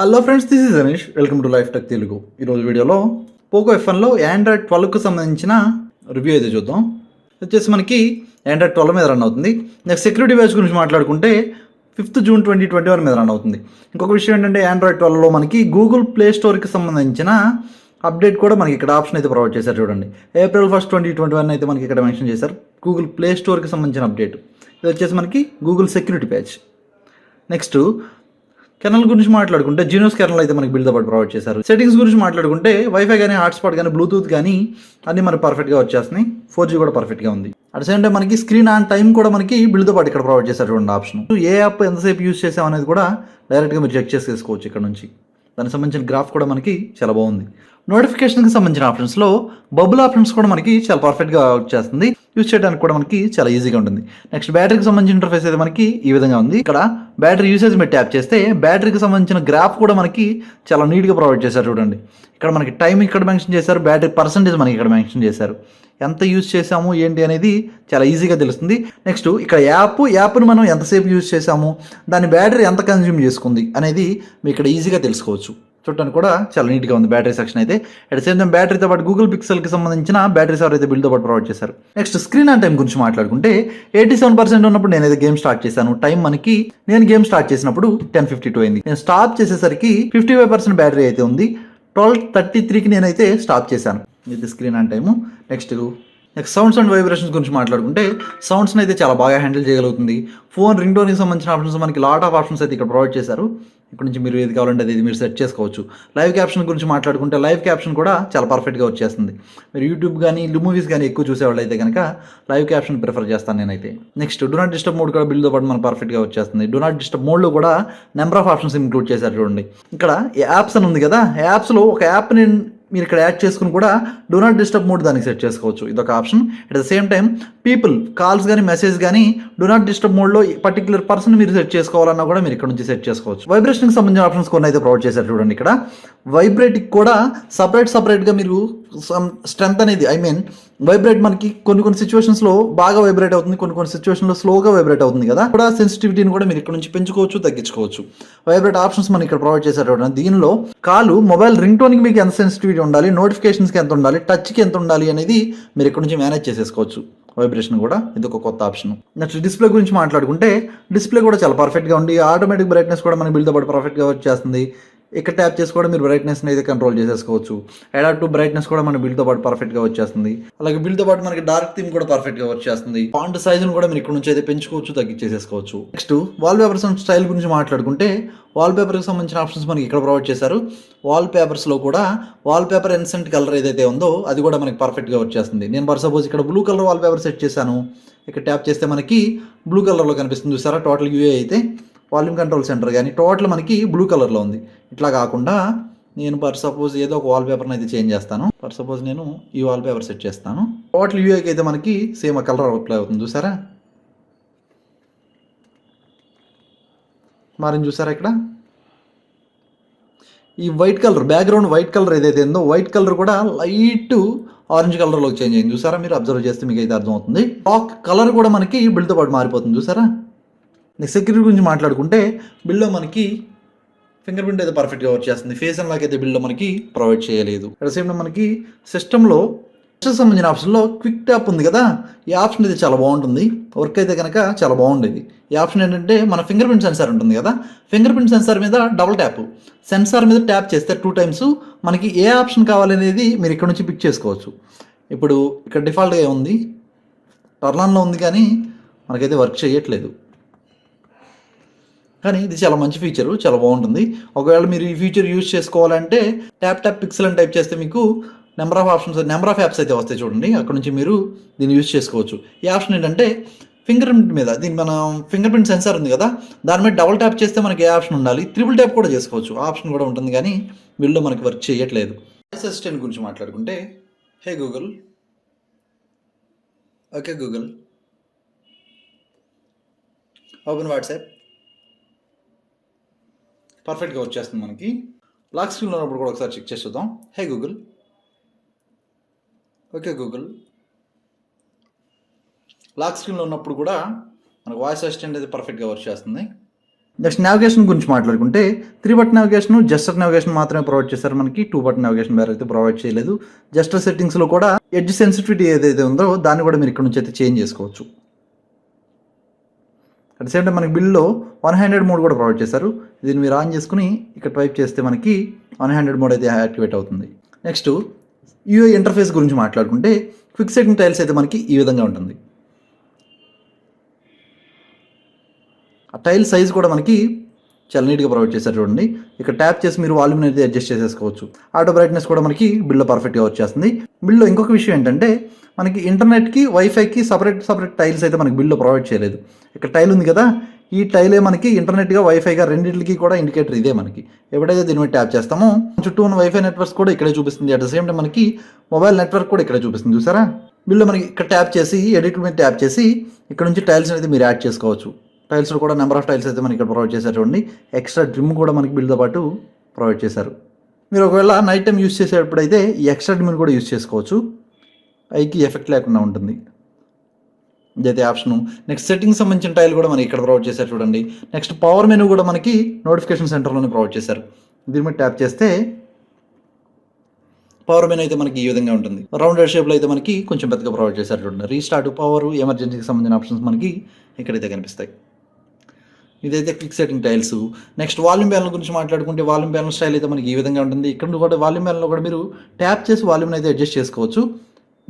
Hello friends, this is Anish. Welcome to life tech Telugu. ఈరోజు వీడియోలో Poco F1లో Android 12కు సంబంధించిన review అయితే చూద్దాం. వచ్చేసి మనకి ఆండ్రాయిడ్ 12 మీద రన్ అవుతుంది. నెక్స్ట్ సెక్యూరిటీ బ్యాచ్ గురించి మాట్లాడుకుంటే 5th జూన్ 2021 మీద రన్ అవుతుంది. ఇంకొక విషయం ఏంటంటే ఆండ్రాయిడ్ 12లో మనకి గూగుల్ ప్లే స్టోర్కి సంబంధించిన అప్డేట్ కూడా మనకి ఇక్కడ ఆప్షన్ అయితే ప్రొవైడ్ చేశారు. చూడండి, April 1st 2021 అయితే మనకి ఇక్కడ మెన్షన్ చేశారు. గూగుల్ ప్లే స్టోర్కి సంబంధించిన అప్డేట్ ఇది వచ్చేసి మనకి Google security batch. Next kernel గురించి మాట్లాడుకుంటే జీనోస్ కెర్నల్ అయితే మనకి బిల్డ్ పాటు ప్రొవైడ్ చేశారు. సెట్టింగ్స్ గురించి మాట్లాడుకుంటే వైఫై కానీ హాట్స్పాట్ కానీ బ్లూటూత్ కానీ అన్ని మనకి పర్ఫెక్ట్గా వచ్చేస్తున్నాయి. 4G కూడా పర్ఫెక్ట్గా ఉంది. అట్ సేమ్ టైం మనకి స్క్రీన్ ఆన్ టైం కూడా మనకి బిల్డ్తో పాటు ఇక్కడ ప్రొవైడ్ చేశారు. చూడండి, ఆప్షన్ ఏ యాప్ ఎంతసేపు యూస్ చేసాం అనేది కూడా డైరెక్ట్గా మీరు చెక్ చేసుకోవచ్చు ఇక్కడ నుంచి. దానికి సంబంధించిన గ్రాఫ్ కూడా మనకి చాలా బాగుంది. నోటిఫికేషన్కి సంబంధించిన ఆప్షన్స్లో బబుల్ ఆప్షన్స్ కూడా మనకి చాలా పర్ఫెక్ట్గా వచ్చేస్తుంది. యూజ్ చేయడానికి కూడా మనకి చాలా ఈజీగా ఉంటుంది. నెక్స్ట్ బ్యాటరీకి సంబంధించిన ఇంటర్ఫేస్ అయితే మనకి ఈ విధంగా ఉంది. ఇక్కడ బ్యాటరీ యూసేజ్ మీద ట్యాప్ చేస్తే బ్యాటరీకి సంబంధించిన గ్రాఫ్ కూడా మనకి చాలా నీట్గా ప్రొవైడ్ చేశారు. చూడండి, ఇక్కడ మనకి టైం ఇక్కడ మెన్షన్ చేశారు, బ్యాటరీ పర్సంటేజ్ మనకి ఇక్కడ మెన్షన్ చేశారు. ఎంత యూజ్ చేసాము ఏంటి అనేది చాలా ఈజీగా తెలుస్తుంది. నెక్స్ట్ ఇక్కడ యాప్ను మనం ఎంతసేపు యూజ్ చేసాము, దాని బ్యాటరీ ఎంత కన్జ్యూమ్ చేసుకుంది అనేది మీకు ఇక్కడ ఈజీగా తెలుసుకోవచ్చు. చూడటానికి కూడా చాలా నీట్గా ఉంది బ్యాటరీ సెక్షన్ అయితే. అట్ సేమ్ టైం బ్యాటరీతో పాటు గూగుల్ పిక్సెల్కి సంబంధించిన బ్యాటరీ సవర్ అయితే బిల్డ్తో పాటు ప్రొవైడ్ చేశారు. నెక్స్ట్ స్క్రీన్ ఆన్ టైం గురించి మాట్లాడుకుంటే 87% ఉన్నప్పుడు నేనైతే గేమ్ స్టార్ట్ చేశాను. టైం మనకి నేను గేమ్ స్టార్ట్ చేసినప్పుడు 10:52 అయింది. నేను స్టాప్ చేసేసరికి 55% బ్యాటరీ అయితే ఉంది. 12:33కి నేనైతే స్టాప్ చేశాను. ఇది screen on time. Next sounds and vibrations గురించి మాట్లాడుకుంటే సౌండ్స్ని అయితే చాలా బాగా హ్యాండిల్ చేయగలుగుతుంది. ఫోన్ రింగ్ టోన్కి సంబంధించిన ఆప్షన్స్ మనకి లాట్ ఆఫ్ ఆప్షన్స్ అయితే ఇక్కడ ప్రొవైడ్ చేశారు. ఇక్కడ నుంచి మీరు ఏది కావాలంటే అది మీరు సెట్ చేసుకోవచ్చు. లైవ్ క్యాప్షన్ గురించి మాట్లాడుకుంటే లైవ్ క్యాప్షన్ కూడా చాలా పర్ఫెక్ట్గా వచ్చేస్తుంది. మీరు యూట్యూబ్ కానీ మూవీస్ కానీ ఎక్కువ చూసేవాళ్ళు అయితే కనుక లైవ్ క్యాప్షన్ ప్రిఫర్ చేస్తాను నేనైతే. Next do not disturb mode కూడా బిల్డ్తో పాటు మనకు పర్ఫెక్ట్గా వచ్చేస్తుంది. డూ నాట్ డిస్టర్బ్ మోడ్లో కూడా నెంబర్ ఆఫ్ ఆప్షన్స్ ఇంక్లూడ్ చేశారు. చూడండి, ఇక్కడ యాప్స్ అని ఉంది కదా, యాప్స్లో ఒక యాప్ని మీరు ఇక్కడ యాడ్ చేసుకుని కూడా డూ నాట్ డిస్టర్బ్ మోడ్ దానికి సెట్ చేసుకోవచ్చు. ఇదొక option. At the same time people calls కానీ మెసేజ్ కానీ డూ నాట్ డిస్టర్బ్ మోడ్లో పర్టికులర్ పర్సన్ మీరు సెట్ చేసుకోవాలన్నా కూడా మీరు ఇక్కడ నుంచి సెట్ చేసుకోవచ్చు. వైబ్రేషన్కి సంబంధించిన ఆప్షన్స్ కొన్ని అయితే ప్రొవైడ్ చేశారు. చూడండి, ఇక్కడ వైబ్రేట్కి కూడా సపరేట్గా మీరు స్ట్రెంత్ అనేది వైబ్రేట్ మనకి కొన్ని సిచ్యువేషన్స్లో బాగా వైబ్రేట్ అవుతుంది, కొన్ని సిచ్యువేషన్లో స్లోగా వైబ్రేట్ అవుతుంది కదా. కూడా సెన్సిటివిటీని కూడా మీరు ఇక్కడ నుంచి పెంచుకోవచ్చు, తగ్గించుకోవచ్చు. వైబ్రేట్ ఆప్షన్స్ మనకి ఇక్కడ ప్రొవైడ్ చేశారు. దీనిలో మొబైల్ రింగ్ టోన్కి మీకు ఎంత సెన్సిటివిటీ ఉండాలి, నోటిఫికేషన్స్కి ఎంత ఉండాలి, టచ్కి ఎంత ఉండాలి అనేది మీరు ఇక్కడ నుంచి మేనేజ్ చేసేసుకోవచ్చు. వైబ్రేషన్ కూడా ఇది ఒక కొత్త ఆప్షన్. నెక్స్ట్ డిస్ప్లే గురించి మాట్లాడుకుంటే డిస్ప్లే కూడా చాలా పర్ఫెక్ట్గా ఉంది. ఆటోమేటిక్ బ్రైట్నెస్ కూడా మన బిల్డ్తో పాటు పర్ఫెక్ట్గా వచ్చేస్తుంది. ఇక్కడ ట్యాప్ చేసి కూడా మీరు బ్రైట్నెస్ని అయితే కంట్రోల్ చేసేసుకోవచ్చు. అడాప్ట్ టు బ్రైట్నెస్ కూడా మన బిల్డ్తో పాటు పర్ఫెక్ట్గా వచ్చేస్తుంది. అలాగే బిల్డ్తో పాటు మనకి డార్క్ థీమ్ కూడా పర్ఫెక్ట్గా వచ్చేస్తుంది. ఫాంట్ సైజును కూడా మీరు ఇక్కడ నుంచి అయితే పెంచుకోవచ్చు, తగ్గించేసేసుకోవచ్చు. Next wallpapers and style గురించి మాట్లాడుకుంటే వాల్ పేపర్కి సంబంధించిన ఆప్షన్స్ మనకి ఇక్కడ ప్రొవైడ్ చేశారు. వాల్ పేపర్స్లో కూడా వాల్ పేపర్ ఎన్సెంట్ కలర్ ఏదైతే ఉందో అది కూడా మనకి పర్ఫెక్ట్గా వచ్చేస్తుంది. నేను ఫర్ సపోజ్ ఇక్కడ blue colour wall paper set చేశాను. ఇక్కడ ట్యాప్ చేస్తే మనకి బ్లూ కలర్లో కనిపిస్తుంది. చూసారా, టోటల్ యూఏ అయితే వాల్యూమ్ కంట్రోల్ సెంటర్ కానీ టోటల్ మనకి బ్లూ కలర్లో ఉంది. ఇట్లా కాకుండా నేను ఫర్ సపోజ్ ఏదో ఒక వాల్ పేపర్ని అయితే చేంజ్ చేస్తాను. ఫర్ సపోజ్ నేను ఈ వాల్ పేపర్ సెట్ చేస్తాను. టోటల్ యూఏకి అయితే మనకి సేమ్ కలర్ అప్లై అవుతుంది. చూసారా, మారిని చూసారా. ఇక్కడ ఈ white colour background white colour ఏదైతే ఉందో వైట్ కలర్ కూడా లైట్ ఆరెంజ్ కలర్లోకి చేంజ్ అయింది. చూసారా, మీరు అబ్జర్వ్ చేస్తే మీకు అయితే అర్థమవుతుంది. టాక్ కలర్ కూడా మనకి బిల్డ్తో పాటు మారిపోతుంది. చూసారా. నెక్స్ట్ సెక్యూరిటీ గురించి మాట్లాడుకుంటే బిల్లో మనకి ఫింగర్ ప్రింట్ అయితే పర్ఫెక్ట్గా వచ్చేస్తుంది. ఫేస్ అన్లాక్ అయితే బిల్లో మనకి ప్రొవైడ్ చేయలేదు. అట్ సేమ్ టైం మనకి సిస్టంలో సంబంధించిన ఆప్షన్లో క్విక్ ట్యాప్ ఉంది కదా, ఈ ఆప్షన్ అయితే చాలా బాగుంటుంది. వర్క్ అయితే కనుక చాలా బాగుండేది. ఈ ఆప్షన్ ఏంటంటే మన ఫింగర్ ప్రింట్ సెన్సార్ ఉంటుంది కదా, ఫింగర్ ప్రింట్ సెన్సార్ మీద డబుల్ ట్యాప్, సెన్సార్ మీద ట్యాప్ చేస్తే 2 times మనకి ఏ ఆప్షన్ కావాలనేది మీరు ఇక్కడ నుంచి పిక్ చేసుకోవచ్చు. ఇప్పుడు ఇక్కడ డిఫాల్ట్గా ఉంది, టర్న్ ఆన్లో ఉంది, కానీ మనకైతే వర్క్ చేయట్లేదు. కానీ ఇది చాలా మంచి ఫీచరు, చాలా బాగుంటుంది. ఒకవేళ మీరు ఈ ఫీచర్ యూజ్ చేసుకోవాలంటే ట్యాప్ పిక్సెల్ అని టైప్ చేస్తే మీకు నెంబర్ ఆఫ్ యాప్స్ అయితే వస్తాయి. చూడండి, అక్కడ నుంచి మీరు దీన్ని యూజ్ చేసుకోవచ్చు. ఈ ఆప్షన్ ఏంటంటే ఫింగర్ ప్రింట్ మీద మన ఫింగర్ ప్రింట్ సెన్సార్ ఉంది కదా, దాని మీద డబుల్ ట్యాప్ చేస్తే మనకి ఏ ఆప్షన్ ఉండాలి, త్రిబుల్ ట్యాప్ కూడా చేసుకోవచ్చు. ఆప్షన్ కూడా ఉంటుంది, కానీ వీళ్ళు మనకి వర్క్ చేయట్లేదు. వాయిస్ అసిస్టెంట్ గురించి మాట్లాడుకుంటే హే Google, okay Google, open WhatsApp, పర్ఫెక్ట్గా వచ్చేస్తుంది మనకి. లాక్ స్క్రీన్లో ఉన్నప్పుడు కూడా ఒకసారి చెక్ చేసి చూద్దాం. Hey Google, okay Google. Lock స్క్రీన్లో ఉన్నప్పుడు కూడా మనకు వాయిస్ అసిస్టెంట్ అయితే పర్ఫెక్ట్గా వర్క్ చేస్తుంది. నెక్స్ట్ నావిగేషన్ గురించి మాట్లాడుకుంటే 3 బటన్ నావిగేషన్, జస్టర్ నావిగేషన్ మాత్రమే ప్రొవైడ్ చేశారు. మనకి 2 బటన్ నావిగేషన్ వేరే అయితే ప్రొవైడ్ చేయలేదు. జస్టర్ సెట్టింగ్స్లో కూడా ఎడ్జ్ సెన్సిటివిటీ ఏదైతే ఉందో దాన్ని కూడా మీరు ఇక్కడ నుంచి అయితే చేంజ్ చేసుకోవచ్చు. అట్ సేమ్ టైం మనకి బిల్లో 1 హ్యాండెడ్ మోడ్ కూడా ప్రొవైడ్ చేశారు. దీన్ని మీరు ఆన్ చేసుకుని ఇక్కడ టైప్ చేస్తే మనకి 1 హ్యాండెడ్ మోడ్ అయితే యాక్టివేట్ అవుతుంది. నెక్స్ట్ యూఐ ఇంటర్ఫేస్ గురించి మాట్లాడుకుంటే క్విక్ సెట్టింగ్ టైల్స్ అయితే మనకి ఈ విధంగా ఉంటుంది. ఆ టైల్ సైజ్ కూడా మనకి చాలా నీట్గా ప్రొవైడ్ చేశారు చూడండి. ఇక్కడ ట్యాప్ చేసి మీరు వాల్యూమ్ అయితే అడ్జస్ట్ చేసేసుకోవచ్చు. ఆటో బ్రైట్నెస్ కూడా మనకి బిల్లో పర్ఫెక్ట్గా వచ్చేస్తుంది. బిల్లో ఇంకొక విషయం ఏంటంటే మనకి ఇంటర్నెట్కి వైఫైకి సపరేట్ టైల్స్ అయితే మనకి బిల్లో ప్రొవైడ్ చేయలేదు. ఇక్కడ టైల్ ఉంది కదా, ఈ టైలే మనకి ఇంటర్నెట్గా వైఫైగా రెండింటికి కూడా ఇండికేటర్ ఇదే. మనకి ఎప్పుడైతే దీని మీద ట్యాప్ చేస్తామో చుట్టూ ఉన్న వైఫై నెట్వర్క్స్ కూడా ఇక్కడే చూపిస్తుంది. అట్ ద సేమ్ టైం మనకి మొబైల్ నెట్వర్క్ కూడా ఇక్కడే చూపిస్తుంది. చూసారా, బిల్లో మనకి ఇక్కడ ట్యాప్ చేసి ఎడిట్ మీద ట్యాప్ చేసి ఇక్కడ నుంచి టైల్స్ అయితే మీరు యాడ్ చేసుకోవచ్చు. టైల్స్లో కూడా నెంబర్ ఆఫ్ టైల్స్ అయితే మనకి ఇక్కడ ప్రొవైడ్ చేశారు చూడండి. ఎక్స్ట్రా డ్రిమ్ కూడా మనకి బిల్తో పాటు ప్రొవైడ్ చేశారు. మీరు ఒకవేళ నైట్ టైం యూస్ చేసేటప్పుడు అయితే ఈ ఎక్స్ట్రా డ్రిమ్ కూడా యూస్ చేసుకోవచ్చు. ఐకి ఎఫెక్ట్ లేకుండా ఉంటుంది, ఇదైతే ఆప్షను. నెక్స్ట్ సెట్టింగ్ సంబంధించిన టైల్ కూడా మనకి ఇక్కడ ప్రొవైడ్ చేశారు చూడండి. నెక్స్ట్ పవర్ మెనూ కూడా మనకి నోటిఫికేషన్ సెంటర్లోనే ప్రొవైడ్ చేశారు. దీని మీద ట్యాప్ చేస్తే పవర్ మెనూ అయితే మనకి ఈ విధంగా ఉంటుంది. రౌండెడ్ షేప్లో అయితే మనకి కొంచెం పెద్దగా ప్రొవైడ్ చేశారు చూడండి. రీస్టార్ట్, పవర్, ఎమర్జెన్సీకి సంబంధించిన ఆప్షన్స్ మనకి ఇక్కడైతే కనిపిస్తాయి. ఇదైతే quick setting tiles. Next volume panel గురించి మాట్లాడుకుంటే వాల్యూమ్ ప్యానల్ స్టైల్ అయితే మనకి ఈ విధంగా ఉంటుంది. ఇక్కడ కూడా వాల్యూమ్ ప్యానల్లో కూడా మీరు ట్యాప్ చేసి వాల్యూమ్ అయితే అడ్జస్ట్ చేసుకోవచ్చు.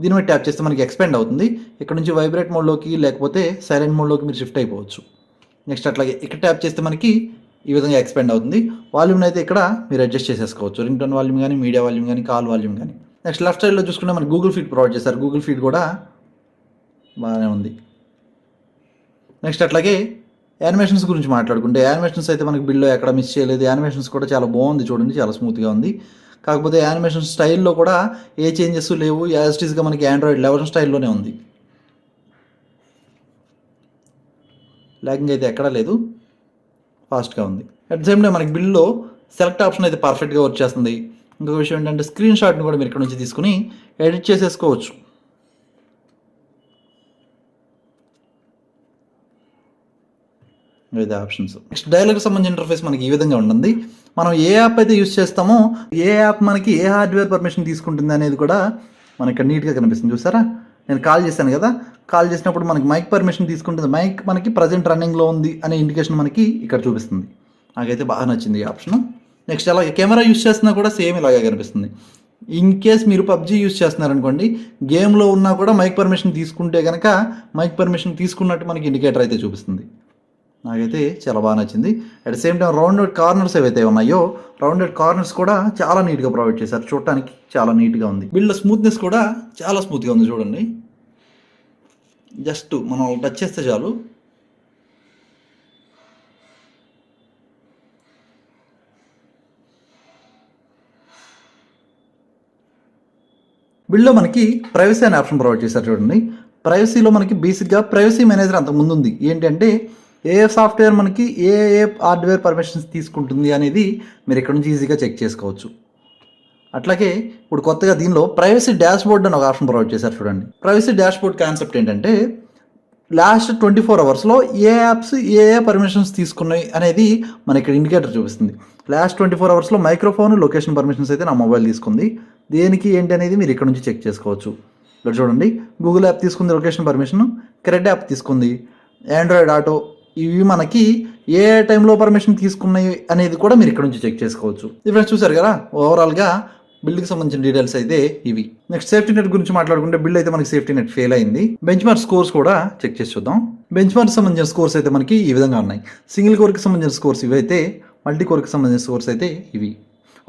దీని మీద ట్యాప్ చేస్తే మనకి ఎక్స్పెండ్ అవుతుంది. ఇక్కడ నుంచి వైబ్రేట్ మోడ్లోకి లేకపోతే సైలెంట్ మోడ్లోకి మీరు షిఫ్ట్ అయిపోవచ్చు. నెక్స్ట్ అట్లాగే ఇక్కడ ట్యాప్ చేస్తే మనకి ఈ విధంగా ఎక్స్పెండ్ అవుతుంది. వాల్యూమ్ అయితే ఇక్కడ మీరు అడ్జస్ట్ చేసేసుకోవచ్చు. రింగ్ టోన్ వాల్యూమ్ కానీ, మీడియా వాల్యూమ్ కానీ, కాల్ వాల్యూమ్ కానీ. నెక్స్ట్ లెఫ్ట్ సైడ్లో చూసుకుంటే మనకి గూగుల్ ఫీడ్ ప్రొవైడ్ చేశారు. గూగుల్ ఫీడ్ కూడా బాగానే ఉంది. నెక్స్ట్ అట్లాగే యానిమేషన్స్ గురించి మాట్లాడుకుంటే యానిమేషన్స్ అయితే మనకి బిల్లో ఎక్కడ మిస్ చేయలేదు. యానిమేషన్స్ కూడా చాలా బాగుంది చూడండి, చాలా స్మూత్గా ఉంది. కాకపోతే యానిమేషన్ స్టైల్లో కూడా ఏ చేంజెస్ లేవు. యాజ్ ఇట్ ఈస్గా మనకి ఆండ్రాయిడ్ 11 స్టైల్లోనే ఉంది. లాగింగ్ అయితే ఎక్కడా లేదు, ఫాస్ట్గా ఉంది. అట్ ద సేమ్ టైం మనకి బిల్లో సెలెక్ట్ ఆప్షన్ అయితే పర్ఫెక్ట్గా వచ్చేస్తుంది. ఇంకొక విషయం ఏంటంటే స్క్రీన్ షాట్ని కూడా మీరు ఇక్కడ నుంచి తీసుకుని ఎడిట్ చేసేసుకోవచ్చు. ఇదే ఆప్షన్స్. నెక్స్ట్ డైలాగ్ సంబంధించిన ఇంటర్ఫేస్ మనకి ఈ విధంగా ఉంటుంది. మనం ఏ యాప్ అయితే యూస్ చేస్తామో ఏ యాప్ మనకి ఏ హార్డ్వేర్ పర్మిషన్ తీసుకుంటుంది అనేది కూడా మనకి ఇక్కడ నీట్గా కనిపిస్తుంది. చూసారా, నేను కాల్ చేశాను కదా, కాల్ చేసినప్పుడు మనకి మైక్ పర్మిషన్ తీసుకుంటుంది. మైక్ మనకి ప్రజెంట్ రన్నింగ్లో ఉంది అనే ఇండికేషన్ మనకి ఇక్కడ చూపిస్తుంది. నాకైతే బాగా నచ్చింది ఈ ఆప్షన్. నెక్స్ట్ అలాగే కెమెరా యూస్ చేస్తున్నా కూడా సేమ్ ఇలాగే కనిపిస్తుంది. ఇన్ కేస్ మీరు పబ్జీ యూస్ చేస్తున్నారనుకోండి, గేమ్లో ఉన్నా కూడా మైక్ పర్మిషన్ తీసుకుంటే కనుక మైక్ పర్మిషన్ తీసుకున్నట్టు మనకి ఇండికేటర్ అయితే చూపిస్తుంది. నాకైతే చాలా బాగా నచ్చింది. At the same time rounded corners ఏవైతే ఉన్నాయో రౌండెడ్ కార్నర్స్ కూడా చాలా నీట్గా ప్రొవైడ్ చేశారు. చూడటానికి చాలా నీట్గా ఉంది. బిల్డ్ స్మూత్నెస్ కూడా చాలా స్మూత్గా ఉంది చూడండి. జస్ట్ మనం టచ్ చేస్తే చాలు బిల్డ్లో మనకి ప్రైవసీ అనే ఆప్షన్ ప్రొవైడ్ చేశారు చూడండి. ప్రైవసీలో మనకి బేసిక్గా ప్రైవసీ మేనేజర్ అంతకు ముందు ఉంది. ఏంటంటే ఏ సాఫ్ట్వేర్ మనకి ఏ హార్డ్వేర్ పర్మిషన్స్ తీసుకుంటుంది అనేది మీరు ఇక్కడ నుంచి ఈజీగా చెక్ చేసుకోవచ్చు. అట్లాగే ఇప్పుడు కొత్తగా దీనిలో ప్రైవసీ డాష్బోర్డ్ అని ఒక ఆప్షన్ ప్రొవైడ్ చేశారు చూడండి. ప్రైవసీ డాష్బోర్డ్ కాన్సెప్ట్ ఏంటంటే లాస్ట్ 24 అవర్స్లో ఏ యాప్స్ ఏ పర్మిషన్స్ తీసుకున్నాయి అనేది మన ఇక్కడ ఇండికేటర్ చూపిస్తుంది. లాస్ట్ 24 అవర్స్లో మైక్రోఫోన్, లొకేషన్ పర్మిషన్స్ అయితే నా మొబైల్ తీసుకుంది. దేనికి ఏంటి అనేది మీరు ఇక్కడ నుంచి చెక్ చేసుకోవచ్చు. ఇక్కడ చూడండి, గూగుల్ యాప్ తీసుకుంది లొకేషన్ పర్మిషన్, క్రెడ్ యాప్ తీసుకుంది, ఆండ్రాయిడ్ ఆటో, ఇవి మనకి ఏ టైంలో పర్మిషన్ తీసుకున్నాయి అనేది కూడా మీరు ఇక్కడ నుంచి చెక్ చేసుకోవచ్చు. ఫ్రెండ్స్ చూసారు కదా, ఓవరాల్గా బిల్డ్కి సంబంధించిన డీటెయిల్స్ అయితే ఇవి. నెక్స్ట్ సేఫ్టీ నెట్ గురించి మాట్లాడుకుంటే బిల్డ్ అయితే మనకి సేఫ్టీ నెట్ ఫెయిల్ అయింది. బెంచ్ మార్క్ స్కోర్స్ కూడా చెక్ చేసి చూద్దాం. బెంచ్ మార్క్ సంబంధించిన స్కోర్స్ అయితే మనకి ఈ విధంగా ఉన్నాయి. సింగిల్ కోర్కి సంబంధించిన స్కోర్స్ ఇవి అయితే, మల్టీ కోర్కి సంబంధించిన స్కోర్స్ అయితే ఇవి.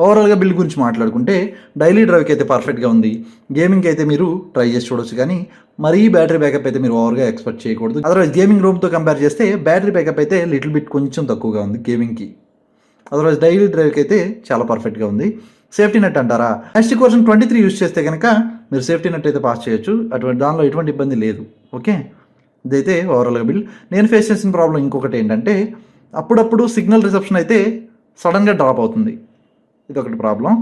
ఓవరాల్గా బిల్డ్ గురించి మాట్లాడుకుంటే డైలీ డ్రైవ్కి అయితే పర్ఫెక్ట్గా ఉంది. గేమింగ్కి అయితే మీరు ట్రై చేసి చూడొచ్చు, కానీ మరీ బ్యాటరీ బ్యాకప్ అయితే మీరు ఓవర్గా ఎక్స్పెక్ట్ చేయకూడదు. అదర్వైజ్ గేమింగ్ రూమ్తో కంపేర్ చేస్తే బ్యాటరీ బ్యాకప్ అయితే లిటిల్ బిట్ కొంచెం తక్కువగా ఉంది గేమింగ్కి. అదర్వైజ్ డైలీ డ్రైవ్కి అయితే చాలా పర్ఫెక్ట్గా ఉంది. సేఫ్టీ నెట్ అంటారా, HT వర్షన్ 23 యూస్ చేస్తే కనుక మీరు సేఫ్టీ నెట్ అయితే పాస్ చేయొచ్చు. దానిలో ఎటువంటి ఇబ్బంది లేదు. ఓకే, ఇదైతే ఓవరాల్గా బిల్. నేను ఫేస్ చేసిన ప్రాబ్లం ఇంకొకటి ఏంటంటే అప్పుడప్పుడు సిగ్నల్ రిసెప్షన్ అయితే సడన్గా డ్రాప్ అవుతుంది. ఇదొకటి ప్రాబ్లం.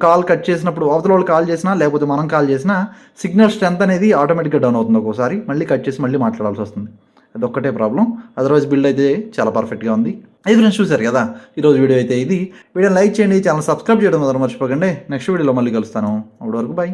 కాల్ కట్ చేసినప్పుడు అవతల వాళ్ళు కాల్ చేసినా లేకపోతే మనం కాల్ చేసినా సిగ్నల్ స్ట్రెంత్ అనేది ఆటోమేటిక్గా డౌన్ అవుతుంది. ఒక్కోసారి మళ్ళీ కట్ చేసి మళ్ళీ మాట్లాడాల్సి వస్తుంది. అదొక్కటే ప్రాబ్లం. అదర్వైజ్ బిల్డ్ అయితే చాలా పర్ఫెక్ట్గా ఉంది. అది ఫ్రెండ్స్ చూశారు కదా ఈరోజు వీడియో అయితే ఇది. వీడియో లైక్ చేయండి, ఛానల్ సబ్స్క్రైబ్ చేయడం మాత్రం మర్చిపోకండి. నెక్స్ట్ వీడియోలో మళ్ళీ కలుస్తాను. అప్పటి వరకు బాయ్.